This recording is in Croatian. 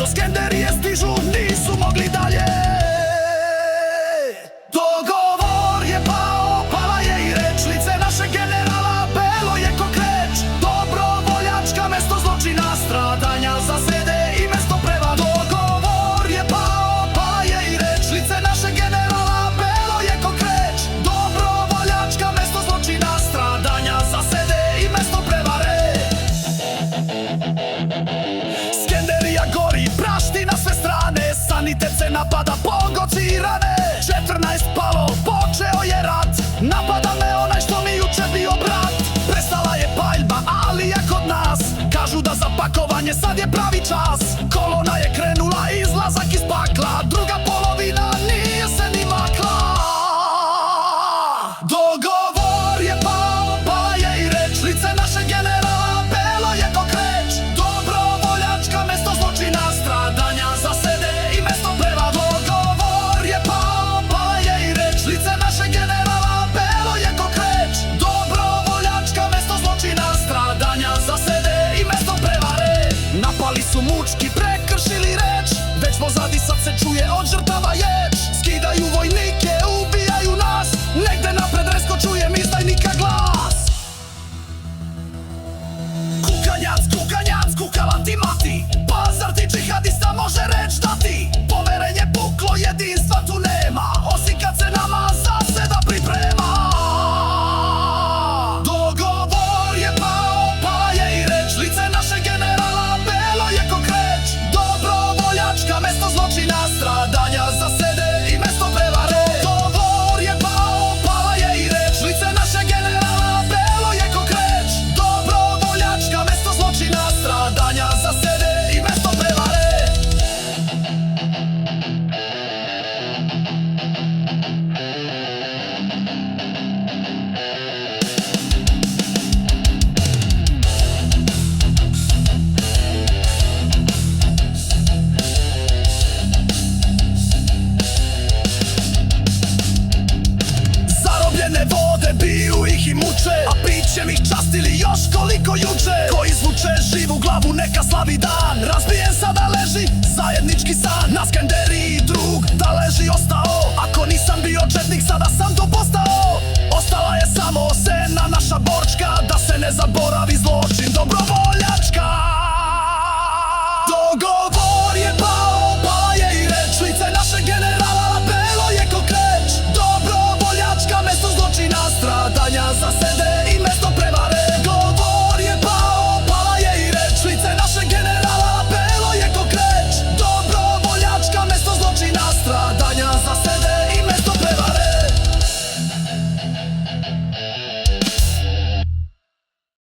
do Skenderije stižu, nisu mogli dalje. Dogovor je pao, pala je i reč, lice naše generala belo je ko kreč. Dobrovoljačka, mesto zločina, stradanja zasede i mesto preva. Dogovor je pao, pala je i reč, lice naše generala belo je ko kreč. Dobrovoljačka, mesto zločina, stradanja zasede i mesto prevare. Skenderija gori, prašti na sve strane, sanitet se napada, pogoci i rane. 14 palo, počeo je rat, napada me onaj što mi juče bio brat. Prestala je paljba, ali je kod nas, kažu da za pakovanje sad je pravi čas. Kolona je krenula, izlazak iz pakla, druga polovina nije se ni makla. Dogovor je pao, pala je i reč, lice naše generala belo je ko kreč. Dobrovoljačka, mesto zločina, stradanja zasede i mesto preva. Dogovor je pao, pala je i reč, lice naše generala belo je ko kreč. Dobrovoljačka, mesto zločina, stradanja zasede i mesto prevare. Napali su mučki, prekršili reč, već pozadi sad se čuje od žrtava ječ. Skidaju vojnike, ubijaju nas, negde napred resko čujem izdajnika glas. Kukanjac, kukanjac, kukala ti mati, Pazar ti džihadista može reč dati. Poverenje puklo, jedinstva tu nema, osim kad se nama zaseda priprema. Dogovor je pao, pala je i reč, lice naše generala belo je ko kreč. Dobrovoljačka, mesto zločina, stradanja zasede i mesto prevare. Dogovor je pao, pala je i reč, lice naše generala belo je ko kreč. Dobrovoljačka, mesto zločina, stradanja zasede i mesto prevare. Zarobljene vode biju ih i muče, a pićem ih častili još koliko juče. Ko izvuče živu glavu neka slavi dan, razbijen sada leži zajednički san. Na Skenderiji drug da leži ostao, ako nisam bio četnik sada sam to postao. Ostala je samo sena naša borčka, da se ne zaboravi zločin dobrovolja.